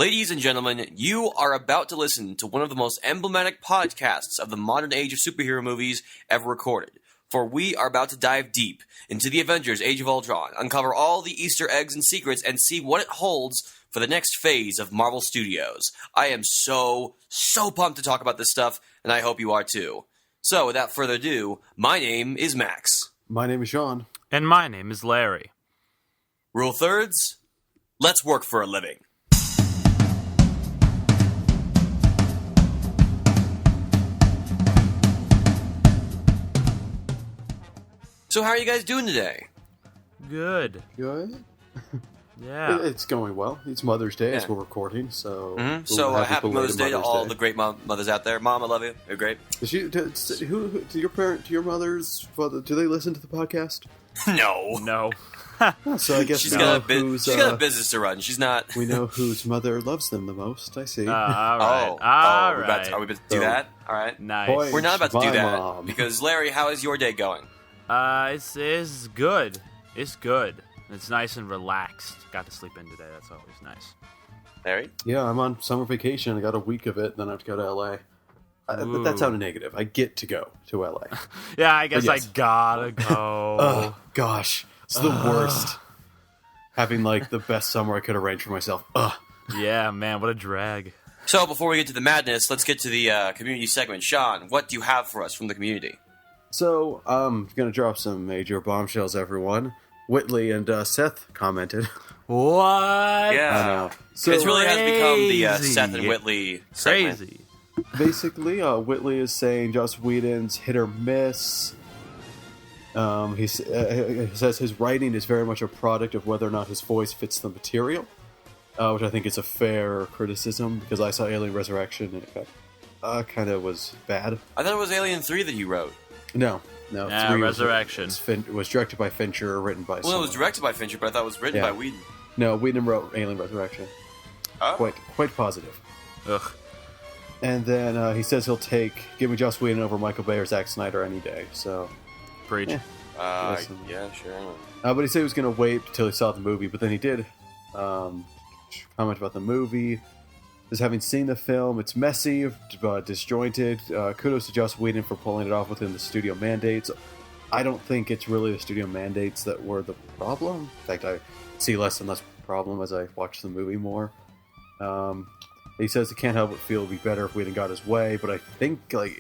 Ladies and gentlemen, you are about to listen to one of the most emblematic podcasts of the modern age of superhero movies ever recorded. For we are about to dive deep into the Avengers, Age of Ultron, uncover all the Easter eggs and secrets, and see what it holds for the next phase of Marvel Studios. I am so pumped to talk about this stuff, and I hope you are too. So, without further ado, my name is Max. My name is Sean. And my name is Larry. Rule thirds, let's work for a living. So how are you guys doing today? Good. Good? Yeah. It's going well. It's Mother's Day as Yeah. we're recording, so... So happy Mother's Day to all the great mothers out there. Mom, I love you. You're great. To your mother's father, do they listen to the podcast? No. So I guess She's got a business to run. She's not... We know whose mother loves them the most, I see. All right. Are we about to do that? All right. Nice. Boy. We're not about to do My that. mom. Because, Larry, how is your day going? It's good. It's good. It's nice and relaxed. Got to sleep in today. That's always nice. Larry? Yeah, I'm on summer vacation. I got a week of it, then I have to go to L.A. But that sounded negative. I get to go to L.A. Yeah, I guess yes. I gotta go. Oh, gosh. It's the worst. Having, the best summer I could arrange for myself. Yeah, man, what a drag. So, before we get to the madness, let's get to the community segment. Sean, what do you have for us from the community? So, I'm going to drop some major bombshells, everyone. Whitley and Seth commented. What? Yeah. I know. So, This really has become the Crazy. Seth and Whitley segment. Crazy. basically, Whitley is saying Joss Whedon's hit or miss. He says his writing is very much a product of whether or not his voice fits the material, which I think is a fair criticism, because I saw Alien Resurrection and it kind of was bad. I thought it was Alien 3 that you wrote. No. Yeah, 3 Resurrection. was directed by Fincher, written by Well, someone. it was directed by Fincher, but I thought it was written by Whedon. No, Whedon wrote Alien Resurrection. Oh. Quite positive. Ugh. And then he says give me Joss Whedon over Michael Bay or Zack Snyder any day. So, Preach. yeah. Yeah, sure. But he said he was going to wait until he saw the movie. But then he did comment about the movie. As having seen the film, it's messy, disjointed. Kudos to Joss Whedon for pulling it off within the studio mandates. I don't think it's really the studio mandates that were the problem. In fact, I see less and less problem as I watch the movie more. He says he can't help but feel it would be better if Whedon got his way, but I think there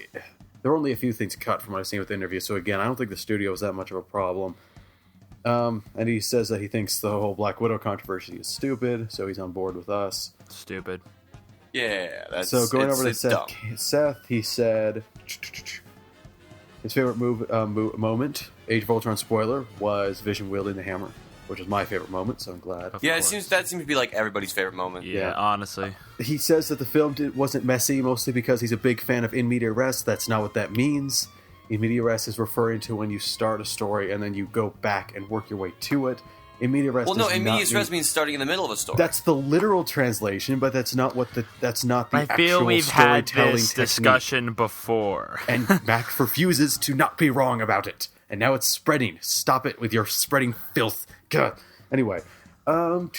were only a few things cut from what I've seen with the interview. So again, I don't think the studio was that much of a problem. And he says that he thinks the whole Black Widow controversy is stupid, so he's on board with us. Stupid. Yeah, that's So going over to dumb. Seth, he said his favorite moment, Age of Ultron spoiler, was Vision wielding the hammer, which is my favorite moment. So I'm glad. Yeah, course. that seems to be everybody's favorite moment. Yeah, honestly. He says that the film wasn't messy, mostly because he's a big fan of in media res. That's not what that means. In media res is referring to when you start a story and then you go back and work your way to it. In media res. Well, no, in media res means starting in the middle of a story. That's the literal translation, but that's not the I feel we've had this discussion before. And Mac refuses to not be wrong about it. And now it's spreading. Stop it with your spreading filth. God. Anyway, Bit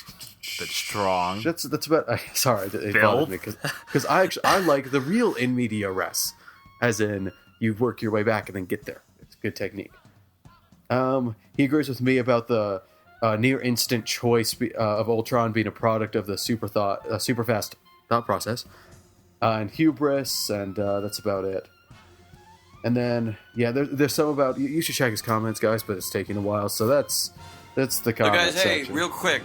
strong. that's about. Sorry, it bothered me because I like the real in media res, as in you work your way back and then get there. It's a good technique. He agrees with me about the near instant choice of Ultron being a product of the super fast thought process, and hubris, and that's about it. And then there's some about you should check his comments, guys, but it's taking a while, so that's the So comment guys, hey, section. real quick,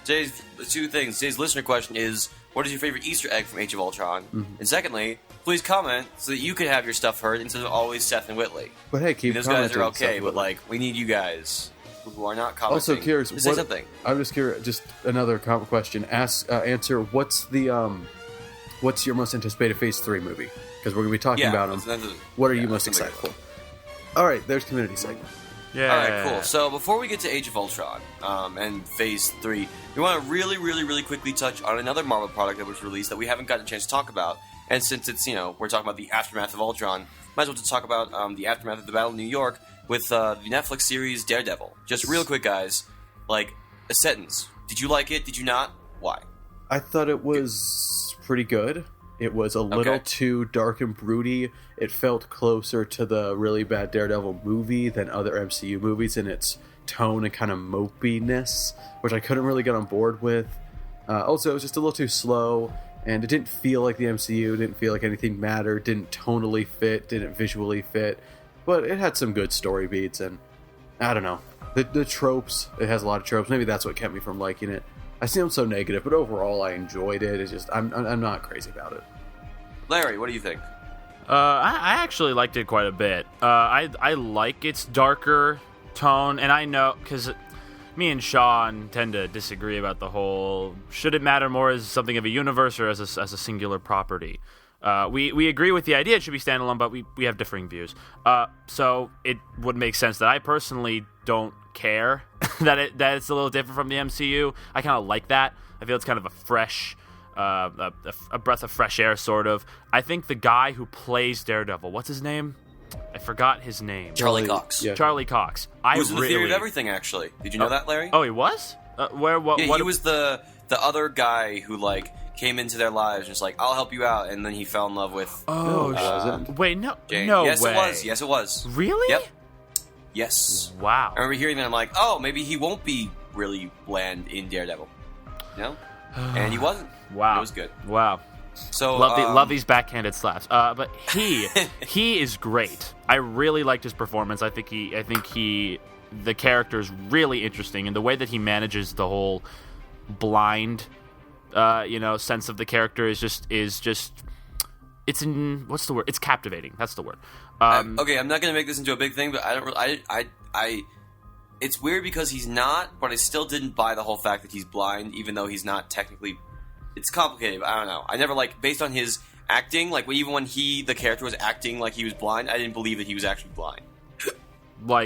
today's two things. Today's listener question is, what is your favorite Easter egg from Age of Ultron? Mm-hmm. And secondly, please comment so that you can have your stuff heard instead of always Seth and Whitley. But hey, keep Those guys are commenting, okay, Seth, but we need you guys who are not commenting. Also curious, to say something. I'm just curious. Just another question. Answer. What's your most anticipated Phase 3 movie? Because we're going to be talking about them. What are you most excited for? All right, there's community segment. Yeah. Alright, cool. So before we get to Age of Ultron and Phase 3, we want to really, really, really quickly touch on another Marvel product that was released that we haven't gotten a chance to talk about. And since it's, we're talking about the aftermath of Ultron, might as well just talk about the aftermath of the Battle of New York with the Netflix series Daredevil. Just real quick, guys, a sentence. Did you like it? Did you not? Why? I thought it was pretty good. It was a little too dark and broody. It felt closer to the really bad Daredevil movie than other MCU movies in its tone and kind of mopiness, which I couldn't really get on board with. Also, it was just a little too slow, and it didn't feel like the MCU, didn't feel like anything mattered, didn't tonally fit, didn't visually fit, but it had some good story beats, and I don't know. The tropes, it has a lot of tropes. Maybe that's what kept me from liking it. I seem so negative, but overall I enjoyed it. It's just, I'm not crazy about it. Larry, what do you think? I actually liked it quite a bit. I like its darker tone, and I know, because me and Sean tend to disagree about the whole, should it matter more as something of a universe or as a singular property? We agree with the idea it should be standalone, but we have differing views. So it would make sense that I personally don't care that it's a little different from the MCU. I kind of like that. I feel it's kind of a fresh, a breath of fresh air, sort of. I think the guy who plays Daredevil, what's his name? I forgot his name. Charlie Cox. Yeah. Charlie Cox. He was in the Theory of Everything, actually. Did you know that, Larry? Oh, he was? What? He was the other guy who came into their lives and was like, I'll help you out, and then he fell in love with. Wait, no, Jane. No yes, way. It was. Yes, it was. Really? Yep. Yes. Wow. I remember hearing that. I'm like, oh, maybe he won't be really bland in Daredevil. You know? And he wasn't. Wow. It was good. Wow. So love these backhanded slaps. But he is great. I really liked his performance. I think the character is really interesting, and the way that he manages the whole blind, sense of the character is just. What's the word? It's captivating. That's the word. Okay, I'm not gonna make this into a big thing, but I don't really. I it's weird because he's not, but I still didn't buy the whole fact that he's blind, even though he's not technically. It's complicated, but I don't know. I never based on his acting, even when the character was acting like he was blind, I didn't believe that he was actually blind.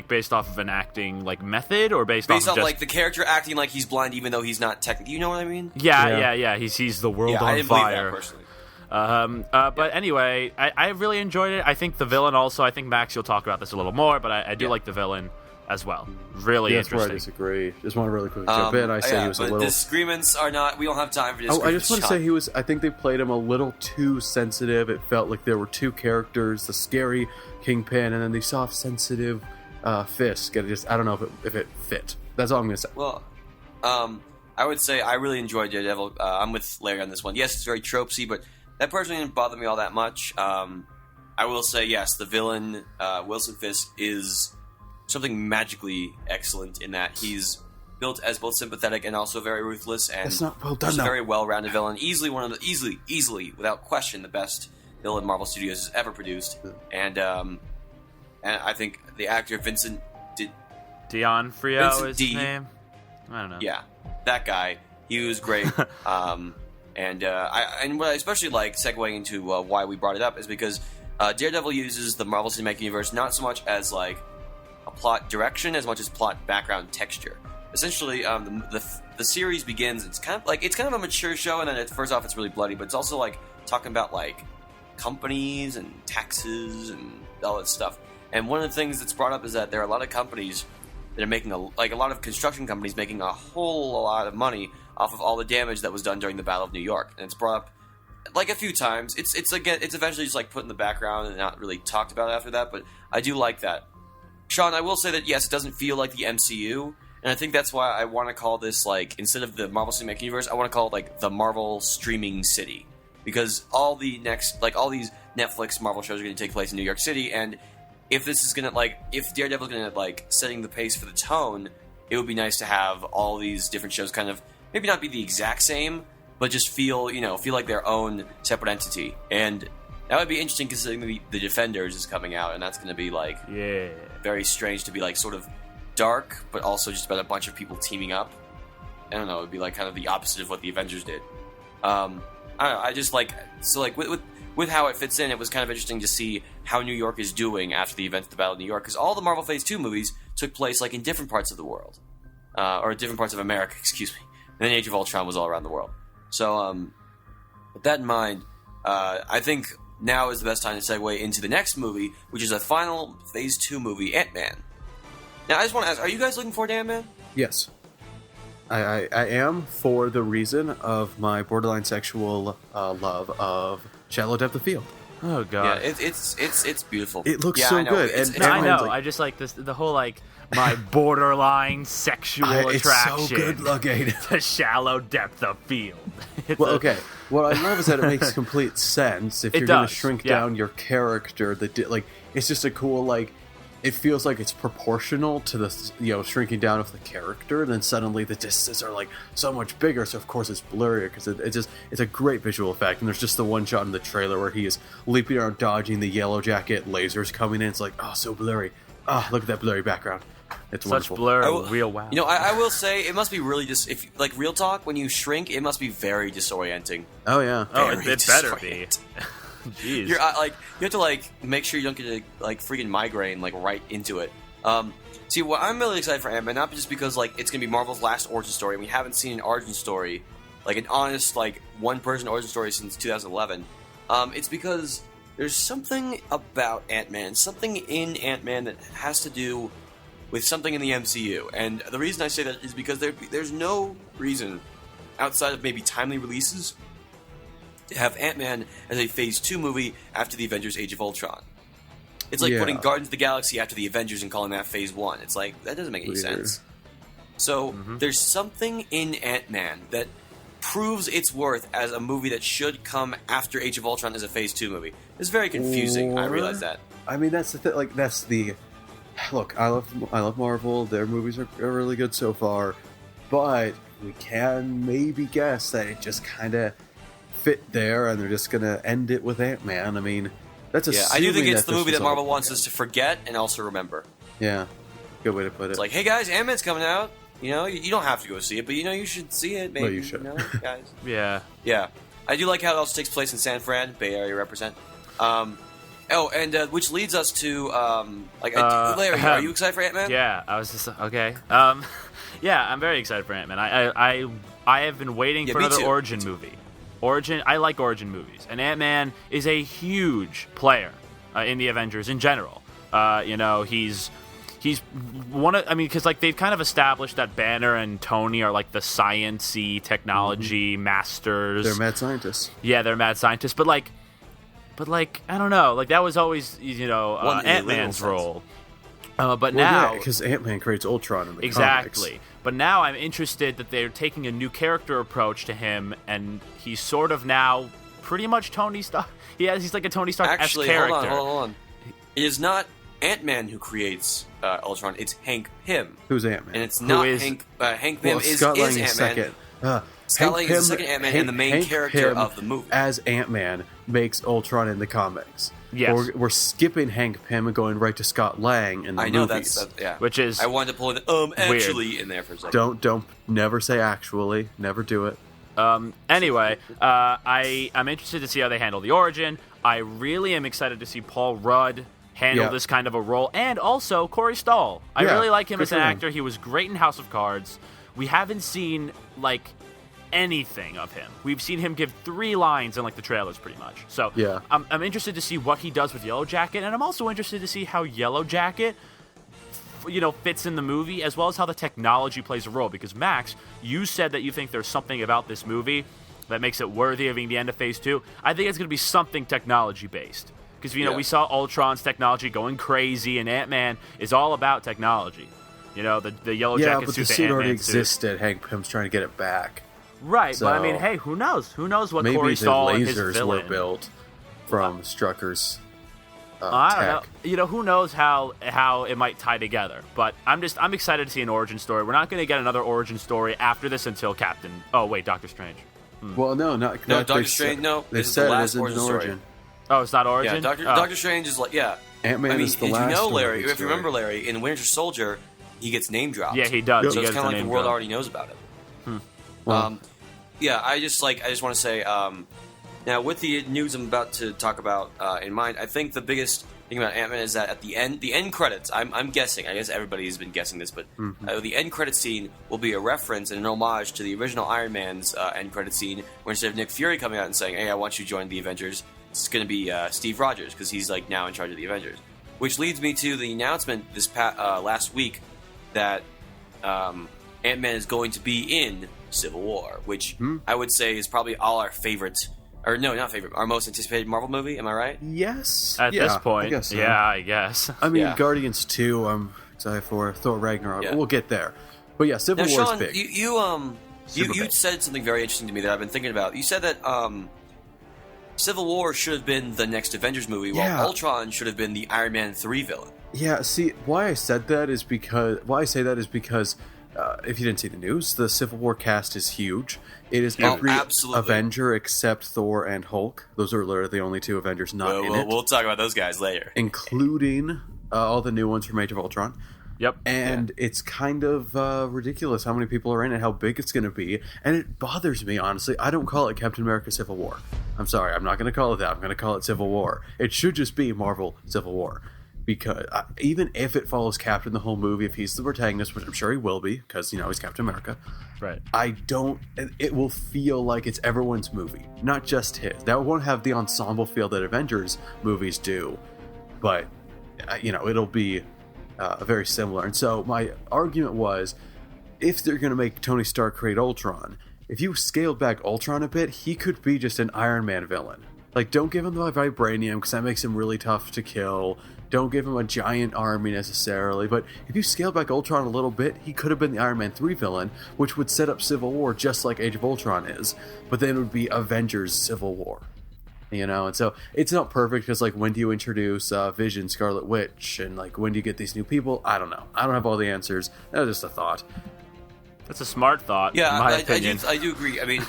Based off of an acting method, or based off of just... the character acting like he's blind, even though he's not technically. You know what I mean? Yeah. He sees the world on I didn't fire. Believe that personally. But anyway, I really enjoyed it. I think the villain also. I think Max, you'll talk about this a little more, but I do like the villain as well. Really that's interesting. Where I disagree. Just want to really quick jump in. I say he was a little. Disagreements are not. We don't have time for disagreements. I just want to say he was. I think they played him a little too sensitive. It felt like there were two characters: the scary Kingpin, and then the soft, sensitive Fisk. And I don't know if it fit. That's all I'm going to say. Well, I would say I really enjoyed Daredevil. I'm with Larry on this one. Yes, it's very tropesy, but that personally didn't bother me all that much. I will say yes, the villain Wilson Fisk is something magically excellent in that he's built as both sympathetic and also very ruthless, and it's not well done. A very well-rounded villain. Easily, without question, the best villain Marvel Studios has ever produced. And I think the actor Vincent D'Onofrio is his name. I don't know. Yeah, that guy. He was great. And what I especially like, segueing into why we brought it up, is because Daredevil uses the Marvel Cinematic Universe not so much as a plot direction as much as plot background texture. Essentially, the series begins. It's kind of a mature show, and then first off, it's really bloody, but it's also talking about companies and taxes and all that stuff. And one of the things that's brought up is that there are a lot of companies that are making a lot of construction companies making a whole lot of money off of all the damage that was done during the Battle of New York, and it's brought up a few times. It's eventually just put in the background and not really talked about after that. But I do like that. Sean, I will say that yes, it doesn't feel like the MCU, and I think that's why I want to call this instead of the Marvel Cinematic Universe, I want to call it the Marvel Streaming City, because all these Netflix Marvel shows are going to take place in New York City, and if this is gonna if Daredevil's gonna setting the pace for the tone, it would be nice to have all these different shows kind of maybe not be the exact same, but just feel like their own separate entity. And that would be interesting considering the Defenders is coming out, and that's going to be very strange to be sort of dark, but also just about a bunch of people teaming up. I don't know, it would be kind of the opposite of what the Avengers did. I don't know, I just with how it fits in, it was kind of interesting to see how New York is doing after the events of the Battle of New York, because all the Marvel Phase 2 movies took place in different parts of the world. Or different parts of America, excuse me. And then Age of Ultron was all around the world. So, with that in mind, I think now is the best time to segue into the next movie, which is a final Phase 2 movie, Ant-Man. Now, I just want to ask, are you guys looking forward to Ant-Man? Yes. I am for the reason of my borderline sexual love of Shallow Depth of Field. Oh god. Yeah, it's beautiful. It looks yeah, so I know. good. I know. Like, I just like this. The whole like my borderline sexual attraction. It's so good looking. The Shallow Depth of Field. Okay. What I love is that it makes complete sense if you're going to shrink down your character. Like, it's just a cool, like, it feels like it's proportional to the, shrinking down of the character, and then suddenly the distances are, like, so much bigger, so of course it's blurrier, because it's a great visual effect, and there's just the one shot in the trailer where he is leaping around, dodging the Yellow Jacket lasers coming in. It's like, oh, so blurry. Oh, look at that blurry background. It's such wonderful. blur, real wow. I will say it must be really just if like real talk when you shrink, it must be very disorienting. Oh yeah. It better be. Jeez. You're you have to like make sure you don't get a like freaking migraine like right into it. See, what I'm really excited for Ant-Man, not just because like it's gonna be Marvel's last origin story, and we haven't seen an origin story, like an honest like one-person origin story since 2011. It's because there's something about Ant-Man, something in Ant-Man that has to do with something in the MCU, and the reason I say that is because there's no reason outside of maybe timely releases to have Ant-Man as a Phase 2 movie after the Avengers Age of Ultron. It's like putting Guardians of the Galaxy after the Avengers and calling that Phase 1. It's like, that doesn't make any sense. So, there's something in Ant-Man that proves its worth as a movie that should come after Age of Ultron as a Phase 2 movie. It's very confusing, I realize that. I mean, that's the thing, like, that's the... Look, I love Marvel. Their movies are really good so far, but we can maybe guess that it just kind of fit there, and they're just gonna end it with Ant-Man. I mean, that's I do think it's the movie that Marvel wants us to forget and also remember. Yeah, good way to put it. It's like, hey guys, Ant-Man's coming out. You know, you don't have to go see it, but you should see it. Maybe well, you should, guys. Yeah. I do like how it also takes place in San Fran, Bay Area represent. Which leads us to Larry, are you excited for Ant-Man? Yeah, I was just okay. Yeah, I'm very excited for Ant-Man. I have been waiting for another origin movie. I like origin movies, and Ant-Man is a huge player in the Avengers in general. He's one of, because like they've kind of established that Banner and Tony are like the science-y technology masters. They're mad scientists. Yeah, they're mad scientists, but like, I don't know. Like, that was always, Ant-Man's role. But now... because Ant-Man creates Ultron in the exactly. comics. But now I'm interested that they're taking a new character approach to him, and he's sort of now pretty much Tony Stark. He's like a Tony Stark-esque character. Actually, hold on. It is not Ant-Man who creates Ultron. It's Hank Pym. Who's Ant-Man? And it's not Hank Pym is Ant-Man. Scott Lang is the second Ant-Man and the main character of the movie. As Ant-Man makes Ultron in the comics. Yes. We're skipping Hank Pym and going right to Scott Lang in the movies. I know that's yeah. Which is I wanted to pull the actually in there for a second. Don't never say actually. Never do it. Anyway, I'm interested to see how they handle the origin. I really am excited to see Paul Rudd handle this kind of a role, and also Corey Stoll. I really like him as an actor. He was great in House of Cards. We haven't seen like anything of him. We've seen him give 3 lines in like the trailers pretty much. So I'm interested to see what he does with Yellow Jacket, and I'm also interested to see how Yellow Jacket fits in the movie, as well as how the technology plays a role. Because Max, you said that you think there's something about this movie that makes it worthy of being the end of Phase 2. I think it's going to be something technology based. Because we saw Ultron's technology going crazy, and Ant-Man is all about technology. The Yellow Jacket but suit, the suit already existed. Hank Pym's trying to get it back. Right, so, but I mean, hey, who knows? Who knows what maybe Corey Stoll and his lasers villain were built from Strucker's I tech. don't know. Who knows how it might tie together? But I'm excited to see an origin story. We're not going to get another origin story after this until Doctor Strange. Well, no, not Doctor Strange. No, they said it isn't an origin. Oh, it's not origin. Yeah, Doctor Strange is like Ant-Man is the last. Larry, if you remember, Larry, in Winter Soldier, he gets name dropped. Yeah, he does. Yep. So he it's kind of like the world already knows about it. I just want to say, now with the news I'm about to talk about in mind, I think the biggest thing about Ant-Man is that at the end credits, I'm guessing, I guess everybody's been guessing this, but the end credit scene will be a reference and an homage to the original Iron Man's end credit scene, where instead of Nick Fury coming out and saying, "Hey, I want you to join the Avengers," it's going to be Steve Rogers, because he's like now in charge of the Avengers. Which leads me to the announcement this last week that Ant-Man is going to be in Civil War, which I would say is probably all our favorite, or no, not favorite, our most anticipated Marvel movie. Am I right? Yes. At this point, I guess so. yeah, I guess. I mean, Yeah. Guardians 2, I'm excited for. Thor Ragnarok, Yeah. we'll get there. But yeah, Civil Now, War Sean, is big. you said something very interesting to me that I've been thinking about. You said that Civil War should have been the next Avengers movie, Yeah. while Ultron should have been the Iron Man 3 villain. Yeah, see, why I say that is because if you didn't see the news, the Civil War cast is huge. It is every absolutely. Avenger except Thor and Hulk. Those are literally the only two Avengers not in it, We'll talk about those guys later. including all the new ones from Age of Ultron. Yep. And it's kind of ridiculous how many people are in it, how big it's going to be. And it bothers me, honestly. I don't call it Captain America Civil War. I'm sorry, I'm not going to call it that. I'm going to call it Civil War. It should just be Marvel Civil War. Because even if it follows Captain the whole movie, if he's the protagonist, which I'm sure he will be, because, he's Captain America, Right. it will feel like it's everyone's movie, not just his. That won't have the ensemble feel that Avengers movies do, but, it'll be very similar. And so my argument was, if they're going to make Tony Stark create Ultron, if you scaled back Ultron a bit, he could be just an Iron Man villain. Like, don't give him the vibranium, because that makes him really tough to kill. Don't give him a giant army necessarily, but if you scale back Ultron a little bit, he could have been the Iron Man 3 villain, which would set up Civil War just like Age of Ultron is, but then it would be Avengers Civil War. And so it's not perfect because, like, when do you introduce Vision, Scarlet Witch, and, like, when do you get these new people? I don't know. I don't have all the answers. That was just a thought. That's a smart thought, Yeah, in my I opinion. do agree. I mean,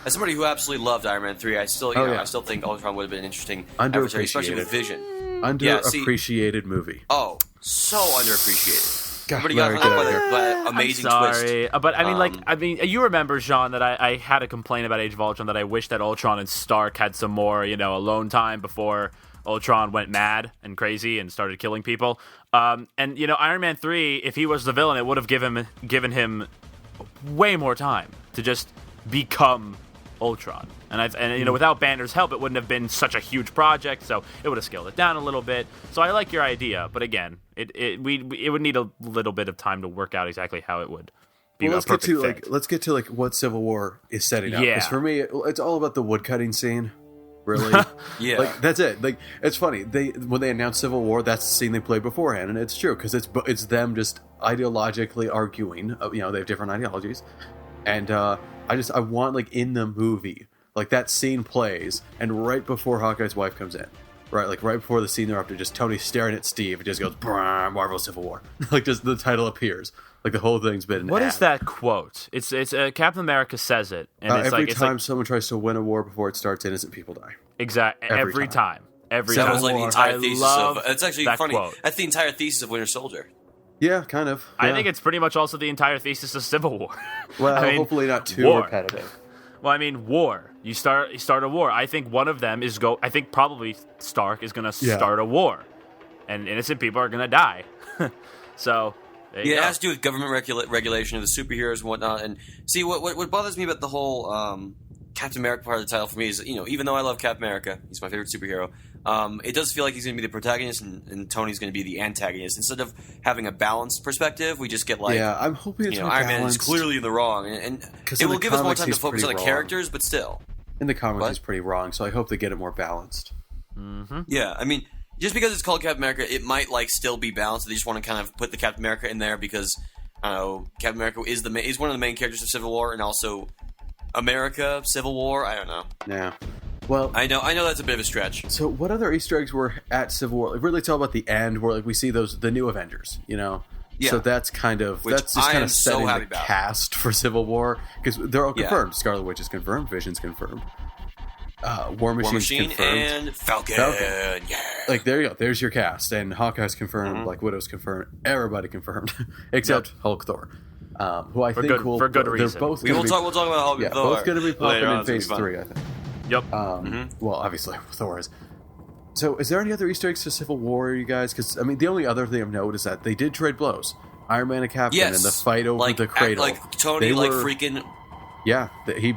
as somebody who absolutely loved Iron Man 3, I still, I still think Ultron would have been an interesting adversary, especially with Vision. Underappreciated movie. Oh, so underappreciated. God, Everybody got very hung up good. by that amazing I'm sorry. twist. But I mean, you remember, Sean, that I had a complaint about Age of Ultron that I wish that Ultron and Stark had some more, alone time before Ultron went mad and crazy and started killing people. And Iron Man 3, if he was the villain, it would have given him way more time to just become Ultron. And without Banner's help, it wouldn't have been such a huge project, so it would have scaled it down a little bit. So I like your idea, but again, it would need a little bit of time to work out exactly how it would be. Well, let's get to what Civil War is setting up. Yeah. Because for me, it's all about the woodcutting scene. Really, Yeah. Like, that's it. Like, it's funny. When they announced Civil War, that's the scene they played beforehand, and it's true because it's them just ideologically arguing. They have different ideologies, and I want, like, in the movie, like, that scene plays, and right before Hawkeye's wife comes in, right before the scene they're up to, just Tony staring at Steve, it just goes, Marvel Civil War. Like, just the title appears. Like, the whole thing's been an What ad. is that quote? It's Captain America says it, and it's every like time someone tries to win a war before it starts, innocent people die. every time. Every That time. was like the entire I thesis love of. It's actually that funny. quote. That's the entire thesis of Winter Soldier. Yeah, kind of. I Yeah. think it's pretty much also the entire thesis of Civil War. Well, I mean, hopefully not too war. repetitive. Well, I mean, war. You start a war. I think one of them is I think probably Stark is going to start a war, and innocent people are going to die. So, there you Yeah, it go. has to do with government regulation of the superheroes and whatnot. And see, what bothers me about the whole Captain America part of the title for me is, even though I love Captain America, he's my favorite superhero. It does feel like he's going to be the protagonist and Tony's going to be the antagonist. Instead of having a balanced perspective, we just get like, Yeah, I'm hoping it's more Iron Man is balanced. clearly in the wrong, and 'Cause it in will the give us more comics, time to he's focus on the pretty wrong. characters. But still, In the comics, What? he's pretty wrong, so I hope they get it more balanced. yeah, I mean, just because it's called Captain America, it might still be balanced. They just want to kind of put the Captain America in there because I don't know, Captain America is one of the main characters of Civil War, and also America Civil War. I don't know. Yeah. Well, I know that's a bit of a stretch. so what other Easter eggs were at Civil War? Like, really, it's all about the end where, like, we see the new Avengers. Yeah. So that's kind of Which that's just I kind am of so setting happy the about. cast for Civil War because they're all Yeah. confirmed. Scarlet Witch is confirmed. Vision's confirmed. War War Machine's Machine confirmed. and Falcon. Falcon. Yeah. Like, there you go. There's your cast. And Hawkeye's confirmed. Mm-hmm. Black Widow's confirmed. Everybody confirmed. Except Hulk Thor. Who I think for good they're reason. both We'll gonna talk be, about Hulk and Thor both going to be popping later on. in It's gonna be Phase fun. 3, I think. Yep. Well, obviously, Thor is. So, is there any other Easter eggs to Civil War, you guys? Because, I mean, the only other thing I've noted is that they did trade blows. Iron Man and Captain Yes. and the fight over the cradle. Like Tony, They were- freaking. Yeah, he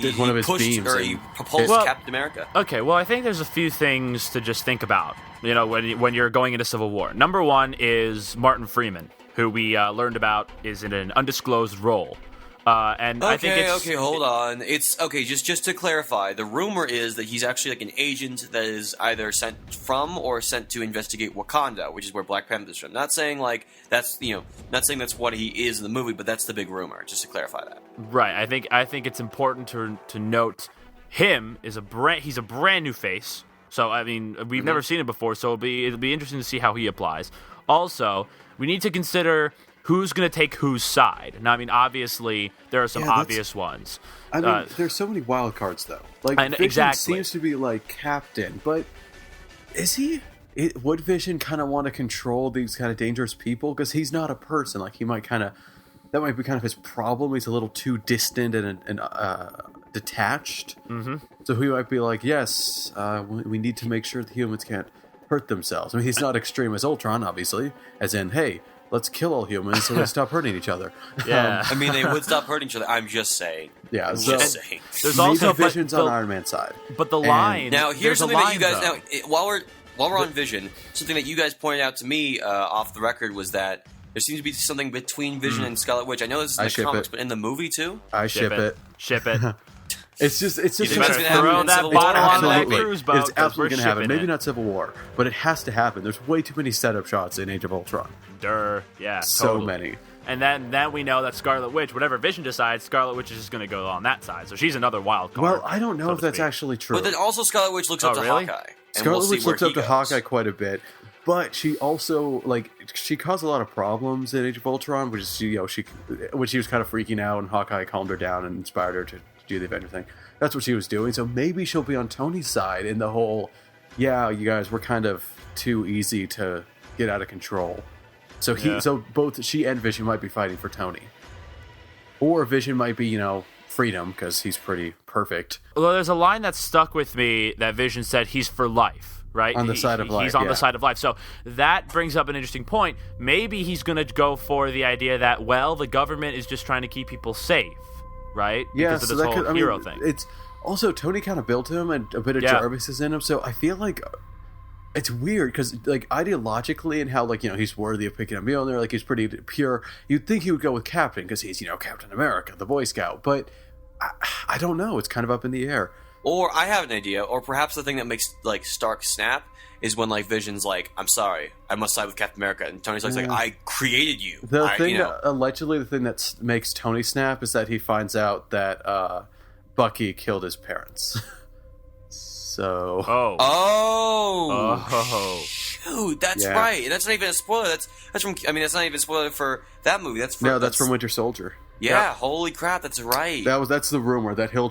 did one of his pushed, beams. or and he propulsed Well- Captain America. Okay, well, I think there's a few things to just think about, when you're going into Civil War. Number one is Martin Freeman, who we learned about is in an undisclosed role. And I think it's... Okay, hold on. It's okay. Just to clarify, the rumor is that he's actually like an agent that is either sent from or sent to investigate Wakanda, which is where Black Panther's from. Not saying like that's not saying that's what he is in the movie, but that's the big rumor. Just to clarify that. Right. I think it's important to note him is he's a brand new face. So I mean, we've never seen it before, so it'll be interesting to see how he applies. Also, we need to consider who's going to take whose side. Now, I mean, obviously, there are some obvious ones. I mean, there's so many wild cards, though. Like, Vision seems to be, like, captain, but is he? Would Vision kind of want to control these kind of dangerous people? Because he's not a person. Like, he might kind of... That might be kind of his problem. He's a little too distant and detached. Mm-hmm. So he might be like, yes, we need to make sure the humans can't hurt themselves. I mean, he's not extreme as Ultron, obviously. As in, hey... Let's kill all humans so they stop hurting each other. Yeah. I mean, they would stop hurting each other. I'm just saying. Yeah, just saying. There's also Vision's on Iron Man's side. But the line... Now, here's something that you guys... Though. Now, while we're on Vision, something that you guys pointed out to me off the record was that there seems to be something between Vision and Scarlet Witch. I know this is in the comics, but in the movie, too? I ship it. Ship it. It's just better throw that bottle on that cruise boat. It's absolutely going to happen. Maybe not Civil War, but it has to happen. There's way too many setup shots in Age of Ultron. Yeah, so totally. many. And then we know that Scarlet Witch, whatever Vision decides, Scarlet Witch is just going to go on that side. So she's another wild card. Well, I don't know if that's actually true. But then also Scarlet Witch looks up to Hawkeye. Scarlet Witch looks up to Hawkeye quite a bit. But she also, like, she caused a lot of problems in Age of Ultron, which is, when she was kind of freaking out and Hawkeye calmed her down and inspired her to do the Avenger thing. That's what she was doing. So maybe she'll be on Tony's side in the whole, yeah, you guys, we're kind of too easy to get out of control. So so both she and Vision might be fighting for Tony. Or Vision might be, freedom, because he's pretty perfect. Well, there's a line that stuck with me that Vision said he's for life, right? On the side of life, he's on the side of life. So that brings up an interesting point. Maybe he's going to go for the idea that, well, the government is just trying to keep people safe, right? Yeah, because of this whole hero thing. It's also, Tony kind of built him, and a bit of Jarvis is in him, so I feel like it's weird, because, like, ideologically and how, like, he's worthy of picking a Mjolnir, like, he's pretty pure. You'd think he would go with Captain, because he's, Captain America, the Boy Scout, but I don't know. It's kind of up in the air. Or I have an idea, or perhaps the thing that makes, like, Stark snap is when, like, Vision's like, I'm sorry, I must side with Captain America, and Tony's like, I created you. Allegedly, the thing that makes Tony snap is that he finds out that Bucky killed his parents. So... Oh! Shoot, that's right. And that's not even a spoiler. That's from... I mean, that's not even a spoiler for that movie. That's from Winter Soldier. Yeah, holy crap, that's right. That's the rumor, that he'll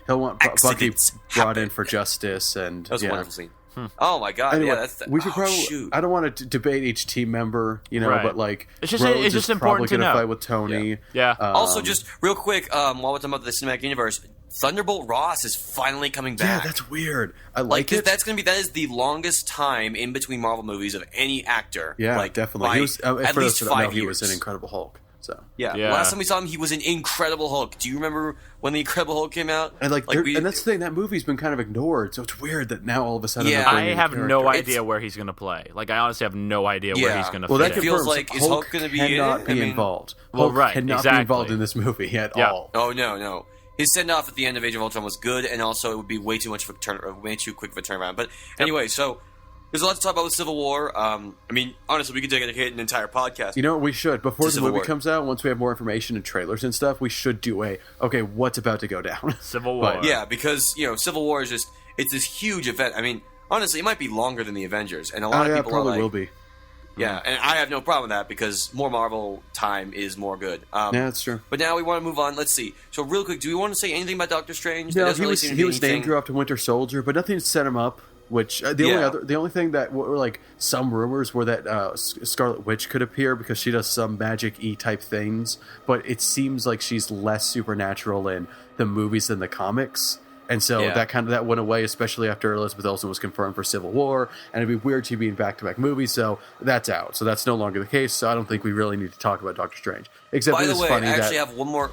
want Bucky brought in for justice, and... That was a wonderful scene. Oh my god! Anyway, yeah, we should probably. Shoot. I don't want to debate each team member, right. but like it's just Rhodes important to know. Fight with Tony. Yeah. Also, just real quick, while we're talking about the cinematic universe, Thunderbolt Ross is finally coming back. Yeah, that's weird. I like it. That is the longest time in between Marvel movies of any actor. Yeah, definitely. He was at least 5 years. He was in Incredible Hulk. So yeah. Last time we saw him, he was in Incredible Hulk. Do you remember when the Incredible Hulk came out? And and that's the thing, that movie's been kind of ignored, so it's weird that now all of a sudden. Yeah, I have no idea where he's going to play. Like, I honestly have no idea where he's going to. Well, that feels like is Hulk going to be cannot be involved. Well, Hulk cannot be involved in this movie at all. Oh no. His send off at the end of Age of Ultron was good, and also it would be way too quick of a turnaround. But anyway, so. There's a lot to talk about with Civil War. I mean, honestly, we could dedicate an entire podcast. We should. Before the movie War. comes out, once we have more information and trailers and stuff, we should do what's about to go down? Civil War. Yeah, because, Civil War is just, it's this huge event. I mean, honestly, it might be longer than the Avengers, and a lot of people probably are like... will be. Yeah, and I have no problem with that, because more Marvel time is more good. Yeah, that's true. But now we want to move on. Let's see. So real quick, do we want to say anything about Doctor Strange? No, he was name dropped to Winter Soldier, but nothing set him up. Which the only thing that were like some rumors were that Scarlet Witch could appear because she does some magic-y type things, but it seems like she's less supernatural in the movies than the comics, and so that went away, especially after Elizabeth Olsen was confirmed for Civil War, and it'd be weird to be in back-to-back movies, so that's out. So that's no longer the case. So I don't think we really need to talk about Doctor Strange. Except by the way, I actually have one more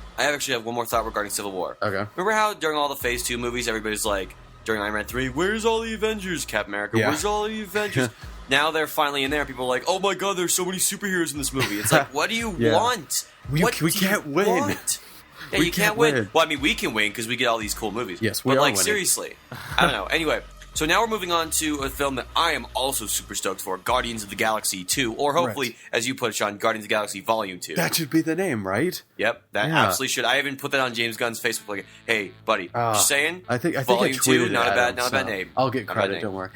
thought regarding Civil War. Okay. Remember how during all the Phase 2 movies, everybody's like, during Iron Man 3, where's all the Avengers, Captain America? Yeah. Where's all the Avengers? now they're finally in there. People are like, "Oh my god, there's so many superheroes in this movie." It's like, what do you want? We can't win. Want? Yeah, you can't win. Well, I mean, we can win because we get all these cool movies. Yes, but are like winning. seriously, I don't know. Anyway, so now we're moving on to a film that I am also super stoked for: Guardians of the Galaxy 2, or hopefully, as you put it, Sean, Guardians of the Galaxy Volume 2. That should be the name, right? Yep, that absolutely should. I even put that on James Gunn's Facebook. Like, hey, buddy, just saying. I think Volume I tweeted 2, it not at a bad name. I'll get credit. Don't worry.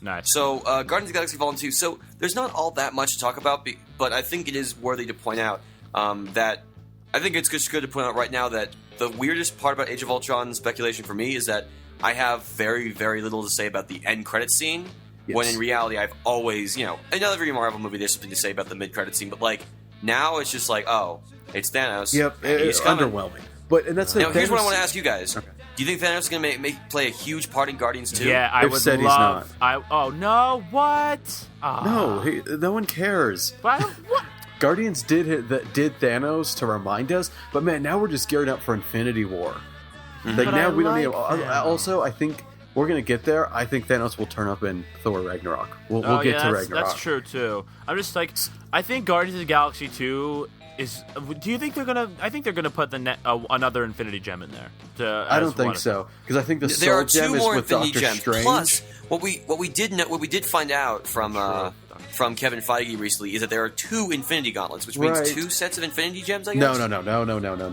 Nice. So, Guardians of the Galaxy Volume 2. So, there's not all that much to talk about, but I think it is worthy to point out that I think it's just good to point out right now that the weirdest part about Age of Ultron speculation for me is that I have very, very little to say about the end credit scene. Yes. When in reality, I've always, in every Marvel movie, there's something to say about the mid credit scene. But like now, it's just like, oh, it's Thanos. Yep, it's underwhelming. But that's now. Here's what I want to ask you guys: Do you think Thanos is going to play a huge part in Guardians 2? Yeah, I would said love. he's not. Oh no! What? No, no one cares. What? Guardians did Thanos to remind us, but man, now we're just gearing up for Infinity War. Like But now I we don't need. like them. Also, I think we're gonna get there. I think Thanos will turn up in Thor Ragnarok. We'll get to Ragnarok. That's true too. I'm just like, I think Guardians of the Galaxy 2 is. Do you think they're gonna? I think they're gonna put another Infinity Gem in there. I don't think so because I think the There are Soul Gem two is more with Infinity Doctor Gems. Strange. Plus, what we did find out from Kevin Feige recently is that there are 2 Infinity Gauntlets, which means 2 sets of Infinity Gems. I guess. No.